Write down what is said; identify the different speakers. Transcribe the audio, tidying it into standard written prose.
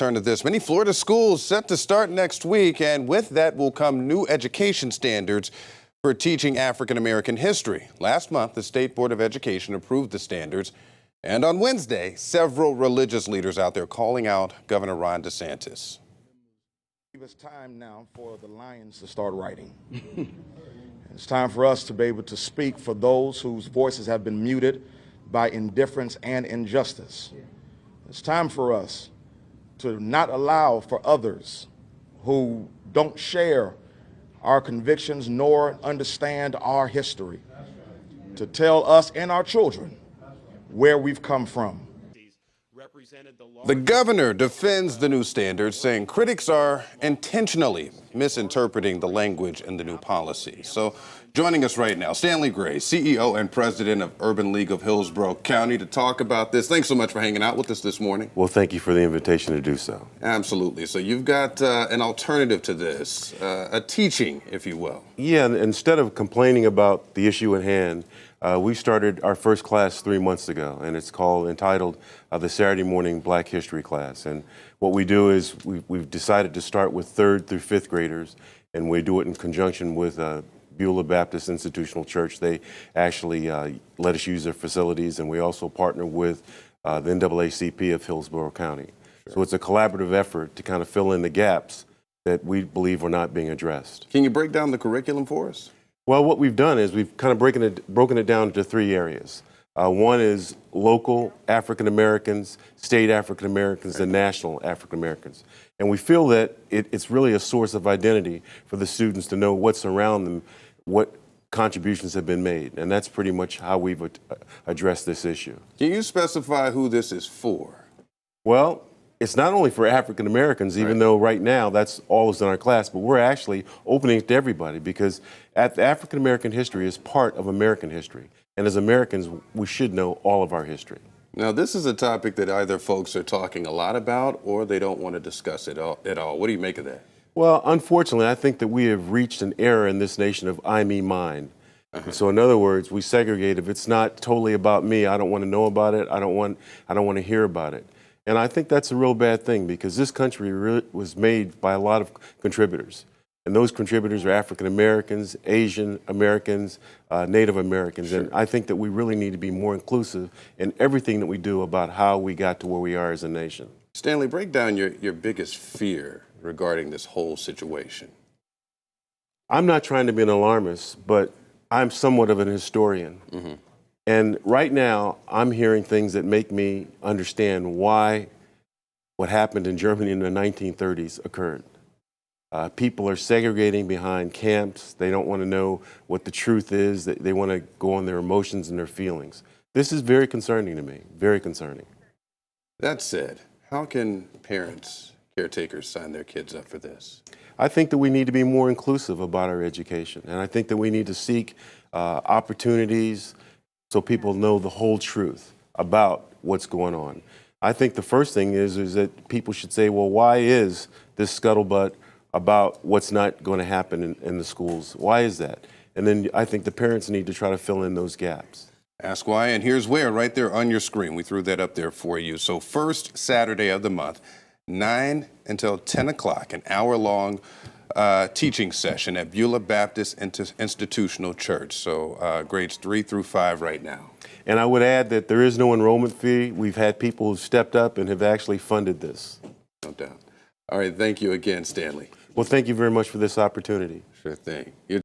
Speaker 1: Turn to this. Many Florida schools set to start next week, and with that will come new education standards for teaching African American history. Last month, the State Board of Education approved the standards, and on Wednesday, several religious leaders out there calling out Governor Ron DeSantis.
Speaker 2: It's time now for the lions to start writing. It's time for us to be able to speak for those whose voices have been muted by indifference and injustice. It's time for us to not allow for others who don't share our convictions nor understand our history to tell us and our children where we've come from.
Speaker 1: The governor defends the new standards, saying critics are intentionally misinterpreting the language in the new policy. So joining us right now, Stanley Gray, CEO and president of Urban League of Hillsborough County, to talk about this. Thanks so much for hanging out with us this morning.
Speaker 3: Well, thank you for the invitation to do so.
Speaker 1: Absolutely. So you've got an alternative to this, a teaching, if you will.
Speaker 3: Yeah, and instead of complaining about the issue at hand, we started our first class 3 months ago, and it's entitled the Saturday Morning Black History Class. And what we do is we've decided to start with 3rd through 5th graders, and we do it in conjunction with Beulah Baptist Institutional Church. They actually let us use their facilities, and we also partner with the NAACP of Hillsborough County. Sure. So it's a collaborative effort to kind of fill in the gaps that we believe are not being addressed.
Speaker 1: Can you break down the curriculum for us?
Speaker 3: Well, what we've done is we've kind of broken it down into 3 areas. One is local African Americans, state African Americans, and national African Americans. And we feel that it's really a source of identity for the students to know what's around them, what contributions have been made. And that's pretty much how we've addressed this issue.
Speaker 1: Can you specify who this is for?
Speaker 3: Well, it's not only for African Americans, even though right now that's all is in our class, but we're actually opening it to everybody because African American history is part of American history. And as Americans, we should know all of our history.
Speaker 1: Now, this is a topic that either folks are talking a lot about or they don't want to discuss it at all. What do you make of that?
Speaker 3: Well, unfortunately, I think that we have reached an era in this nation of I, me, mine. So in other words, we segregate. If it's not totally about me, I don't want to know about it. I don't want to hear about it. And I think that's a real bad thing because this country really was made by a lot of contributors. And those contributors are African Americans, Asian Americans, Native Americans. Sure. And I think that we really need to be more inclusive in everything that we do about how we got to where we are as a nation.
Speaker 1: Stanley, break down your biggest fear regarding this whole situation.
Speaker 3: I'm not trying to be an alarmist, but I'm somewhat of an historian. Mm-hmm. And right now, I'm hearing things that make me understand why what happened in Germany in the 1930s occurred. People are segregating behind camps. They don't want to know what the truth is. They want to go on their emotions and their feelings. This is very concerning to me, very concerning.
Speaker 1: That said, how can parents, caretakers sign their kids up for this?
Speaker 3: I think that we need to be more inclusive about our education. And I think that we need to seek opportunities so people know the whole truth about what's going on. I think the first thing is that people should say, well, why is this scuttlebutt about what's not going to happen in the schools? Why is that? And then I think the parents need to try to fill in those gaps.
Speaker 1: Ask why, and here's where, right there on your screen. We threw that up there for you. So first Saturday of the month, 9 until 10 o'clock, an hour-long teaching session at Beulah Baptist Institutional Church. So grades 3 through 5 right now.
Speaker 3: And I would add that there is no enrollment fee. We've had people who've stepped up and have actually funded this.
Speaker 1: No doubt. All right, thank you again, Stanley.
Speaker 3: Well, thank you very much for this opportunity.
Speaker 1: Sure thing.